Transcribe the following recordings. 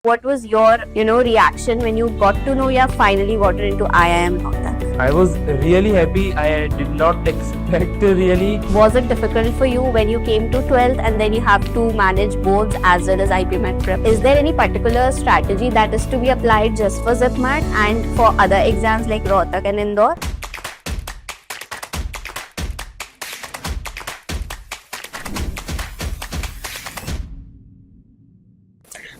What was your, reaction when you got to know you have finally gotten into IIM Rohtak? I was really happy. I did not expect really. Was it difficult for you when you came to 12th and then you have to manage boards as well as IPMAT prep? Is there any particular strategy that is to be applied just for ZipMat and for other exams like Rohtak and Indore?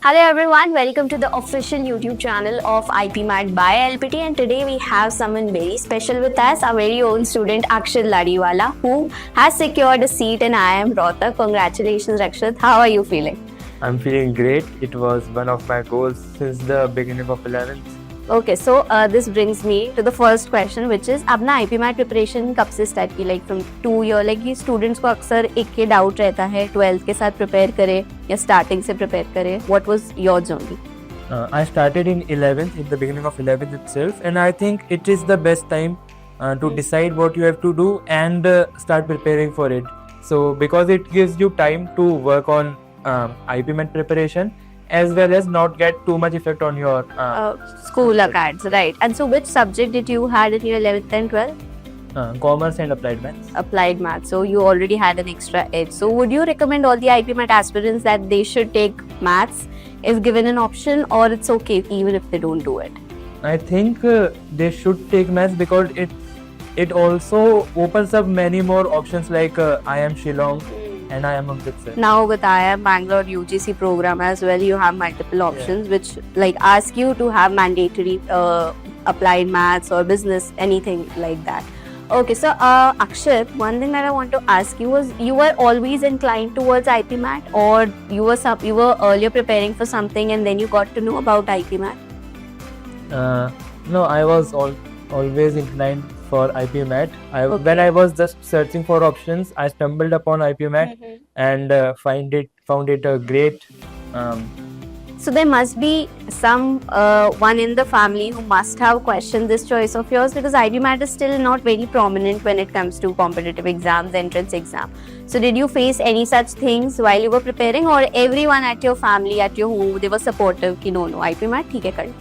Hello everyone, welcome to the official YouTube channel of IPMAT by LPT, and today we have someone very special with us, our very own student Akshat Ladiwala, who has secured a seat in IIM Rohtak. Congratulations Akshat, how are you feeling? I'm feeling great. It was one of my goals since the beginning of 11th. Okay, so this brings me to the first question, which is अपना IPMAT preparation कब से start की? Like from 2 year, like ये students को अक्सर एक के doubt रहता है 12th के साथ prepare करे या starting से prepare करे. What was your journey? I started in 11th, in the beginning of 11th itself, and I think it is the best time to decide what you have to do and start preparing for it. So because it gives you time to work on IPMAT preparation as well as not get too much effect on your school accounts, right? And so which subject did you had in your 11th and 12th? Commerce and applied maths. Applied maths. So you already had an extra edge. So would you recommend all the IPMAT aspirants that they should take maths if given an option, or it's okay even if they don't do it? I think they should take maths because it also opens up many more options like IIM Shillong and IIM Amritsar. Now with IIM Bangalore UGC program as well, you have multiple options which like ask you to have mandatory applied maths or business, anything like that. Okay, so Akshat, one thing that I want to ask you was, you were always inclined towards IPMAT, or you were earlier preparing for something and then you got to know about IPMAT? No, I was always inclined for IPMAT. When I was just searching for options, I stumbled upon IPMAT and found it a great. So there must be some one in the family who must have questioned this choice of yours, because IPMAT is still not very prominent when it comes to competitive exams, entrance exam. So did you face any such things while you were preparing, or everyone at your family, at your home, they were supportive कि no IPMAT ठीक है कर?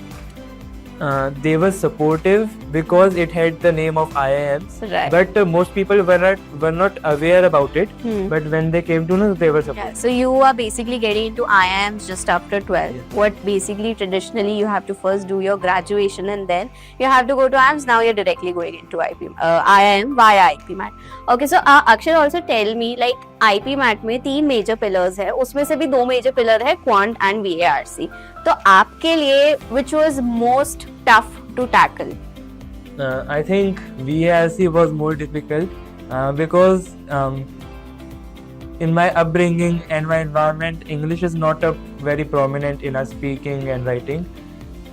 They were supportive because it had the name of IIMs, right. But most people were not aware about it. But when they came to know, they were supportive. Yeah, so you are basically getting into IIMs just after 12. Yes. What basically traditionally you have to first do your graduation and then you have to go to IIMs. Now you're directly going into IIM via IPMAT. Okay, so Akshat, also tell me, like IPMAT में 3 major pillars है, उसमें से भी 2 major pillar है Quant and VARC. तो आपके लिए which was most tough to tackle? I think VARC was more difficult because in my upbringing and my environment, English is not a very prominent in our speaking and writing.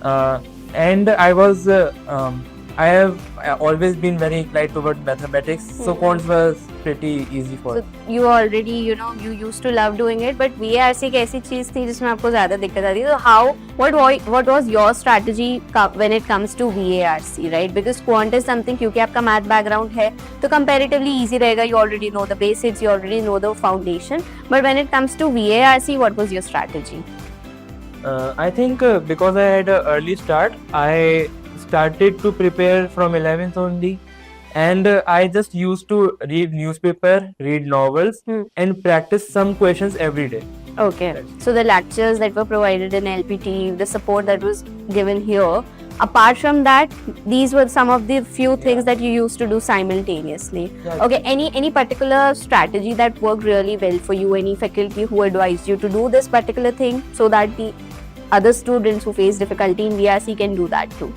And I have always been very inclined toward mathematics, so quants was pretty easy for me. So you already, you used to love doing it, but VARC एक ऐसी चीज थी जिसमें आपको ज्यादा दिक्कत आती है. So what was your strategy when it comes to VARC, right? Because quant is something, क्योंकि आपका math background है, तो comparatively easy रहेगा. You already know the basics, you already know the foundation. But when it comes to VARC, what was your strategy? I think because I had an early start, I started to prepare from 11th only, and I just used to read newspaper, read novels, and practice some questions every day. Okay, so the lectures that were provided in LPT, the support that was given here, apart from that, these were some of the few things that you used to do simultaneously. Yeah. Okay, any particular strategy that worked really well for you? Any faculty who advised you to do this particular thing so that the other students who face difficulty in VRC can do that too?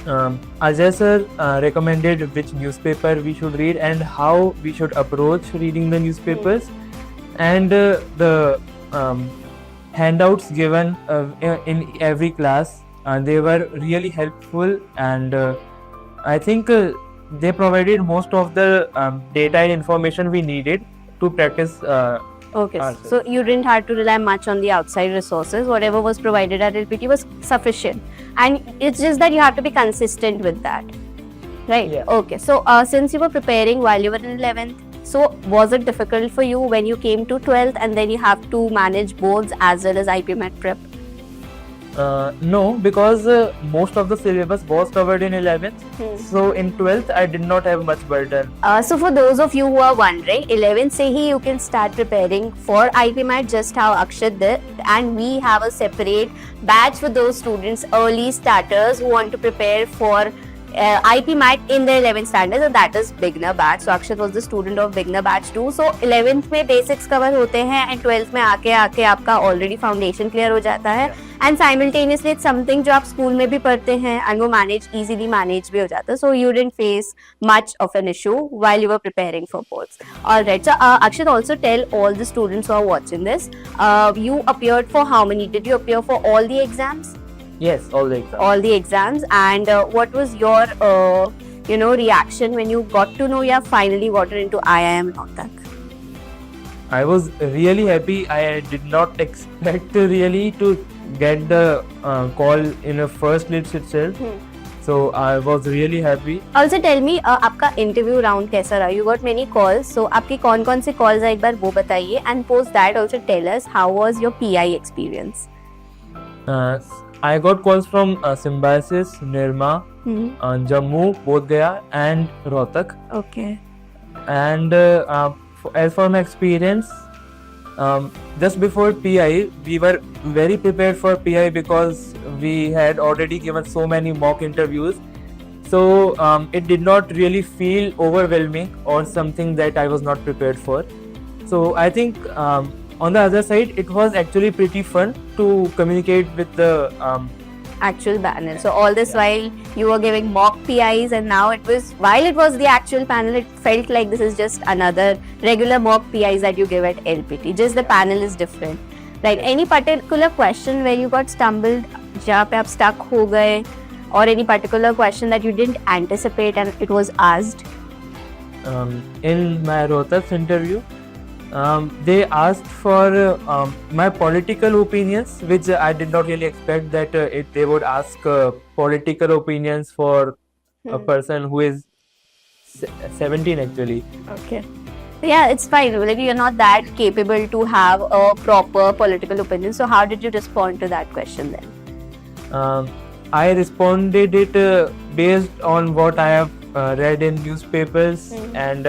Ajay sir recommended which newspaper we should read and how we should approach reading the newspapers, and the handouts given in every class, they were really helpful, and I think they provided most of the data and information we needed to practice. Okay, so you didn't have to rely much on the outside resources. Whatever was provided at LPT was sufficient, and it's just that you have to be consistent with that, right? Yeah. Okay, so since you were preparing while you were in 11th, so was it difficult for you when you came to 12th and then you have to manage boards as well as IPMAT prep? No, because most of the syllabus was covered in 11th. So in 12th, I did not have much burden. So for those of you who are wondering, 11th से ही you can start preparing for IP Mat just how Akshat did, and we have a separate batch for those students, early starters who want to prepare for IP Mat in their 11th standard, and that is beginner batch. So Akshat was the student of beginner batch too. So 11th में basics cover होते हैं and 12th में आके आपका already foundation clear हो जाता है. And simultaneously it's something जो आप स्कूल में भी पढ़ते हैं and वो easily manage भी हो जाता है. So you didn't face much of an issue while you were preparing for boards. Alright, so Akshat, also tell all the students who are watching this, you appeared for how many? Did you appear for all the exams? Yes, all the exams. All the exams. And what was your reaction when you got to know you have finally gotten into IIM Rohtak? I was really happy. I did not expect really to get the call in a first list itself. So I was really happy. Also tell me, आपका interview round कैसा रहा? You got many calls. So आपकी कौन-कौन से calls एक बार वो बताइए. And post that also tell us how was your PI experience? I got calls from Symbiosis, Nirma, Jammu, Bodh Gaya, and Rohtak. Okay. And as for my experience, just before PI, we were very prepared for PI because we had already given so many mock interviews. So it did not really feel overwhelming or something that I was not prepared for. So I think on the other side, it was actually pretty fun to communicate with the actual panel. So all this while you were giving mock PIs, and now while it was the actual panel, it felt like this is just another regular mock PIs that you give at LPT. Just the panel is different. Right? Any particular question where you got stumbled, जहाँ पे आप stuck हो गए, or any particular question that you didn't anticipate and it was asked? In my Rohtak interview, they asked for my political opinions, which I did not really expect that they would ask political opinions for a person who is 17 actually. Okay. Yeah, it's fine. Like, you're not that capable to have a proper political opinion. So how did you respond to that question then? I responded it based on what I have read in newspapers and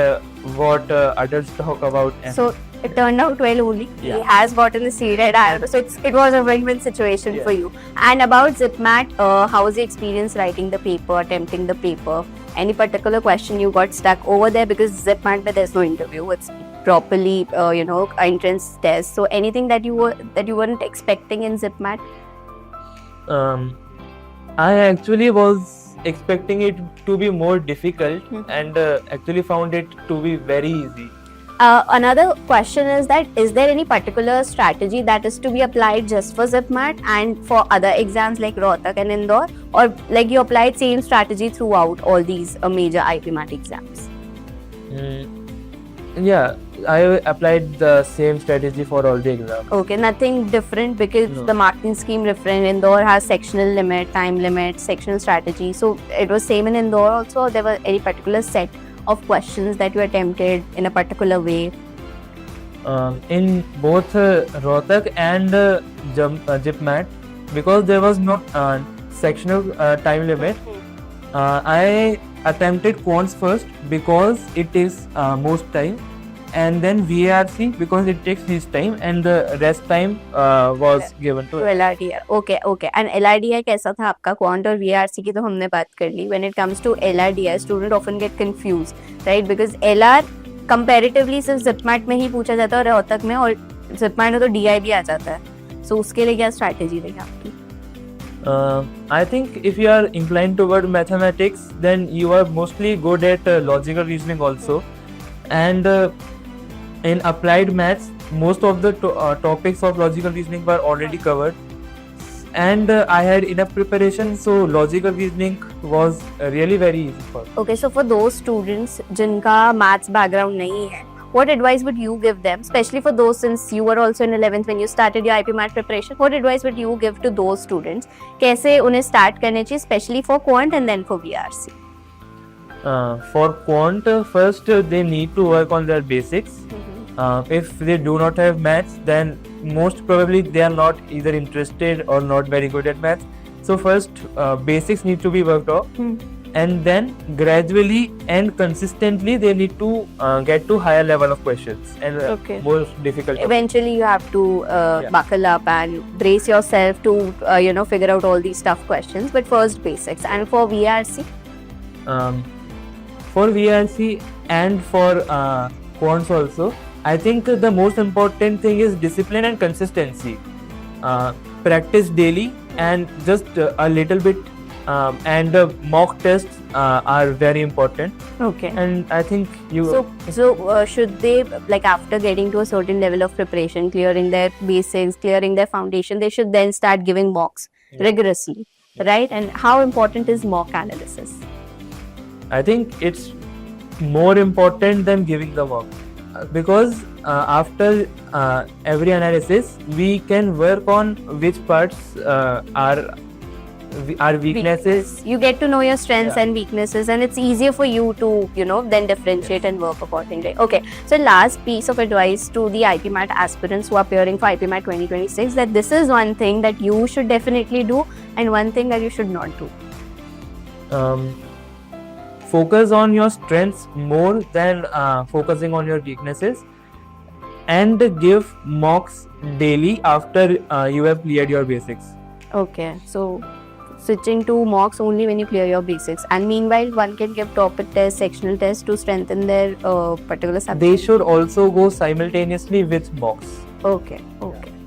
what adults talk about. So it turned out well only. Yeah. He has gotten the seat at IIM. So it was a win-win situation for you. And about ZipMat, how was the experience writing the paper, attempting the paper? Any particular question you got stuck over there? Because ZipMat, there's no interview. It's properly, entrance test. So anything that you weren't expecting in ZipMat? I actually was expecting it to be more difficult and actually found it to be very easy. Another question is there any particular strategy that is to be applied just for ZipMat and for other exams like Rohtak and Indore, or like you applied same strategy throughout all these major IP MAT exams? Yeah, I applied the same strategy for all the exams. Okay, nothing different because No. the marking scheme different. Indore has sectional limit, time limit, sectional strategy. So it was same in Indore also, or there were any particular set of questions that you attempted in a particular way? In both Rohtak and ZipMat, because there was no sectional time limit, I attempted quants first because it takes most time, and then VARC because it takes this time, and the rest time was given to LRDR. Okay. And LRDR कैसा था आपका? Quant और VARC की तो हमने बात कर ली. When it comes to LRDR, students often get confused, right? Because LR comparatively सिर्फ ZipMat में ही पूछा जाता है और रोहतक में, और ZipMat में तो DI भी आ जाता है. So उसके लिए क्या strategy रही आपकी? I think if you are inclined toward mathematics, then you are mostly good at logical reasoning also, and in applied maths, most of the topics of logical reasoning were already covered, and I had enough preparation, so logical reasoning was really very easy for me. Okay, so for those students जिनका maths background नहीं है, what advice would you give them, especially for those, since you were also in 11th when you started your IP Math preparation? What advice would you give to those students? कैसे उन्हें start करने चाहिए, especially for quant and then for VRC? For quant, first they need to work on their basics. if they do not have maths, then most probably they are not either interested or not very good at maths. So first, basics need to be worked off, and then gradually and consistently they need to get to higher level of questions and Okay. more difficult. Eventually, you have to buckle up and brace yourself to figure out all these tough questions. But first, basics. And for VRC, For VRC and for quants also, I think the most important thing is discipline and consistency. Practice daily and just a little bit, and mock tests are very important. okay. And I think you. So should they, like, after getting to a certain level of preparation, clearing their basics, clearing their foundation, they should then start giving mocks rigorously, right? And how important is mock analysis? I think it's more important than giving the mock, because after every analysis we can work on which parts are weaknesses. You get to know your strengths Yeah. and weaknesses, and it's easier for you to then differentiate and work accordingly. Okay, so last piece of advice to the IPMAT aspirants who are appearing for IPMAT 2026, that this is one thing that you should definitely do and one thing that you should not do. Focus on your strengths more than focusing on your weaknesses, and give mocks daily after you have cleared your basics. Okay, so switching to mocks only when you clear your basics, and meanwhile one can give topic tests, sectional tests to strengthen their particular subject. They should also go simultaneously with mocks. Okay.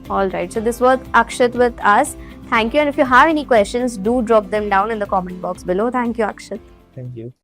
All right. So this was Akshat with us. Thank you. And if you have any questions, do drop them down in the comment box below. Thank you, Akshat. Thank you.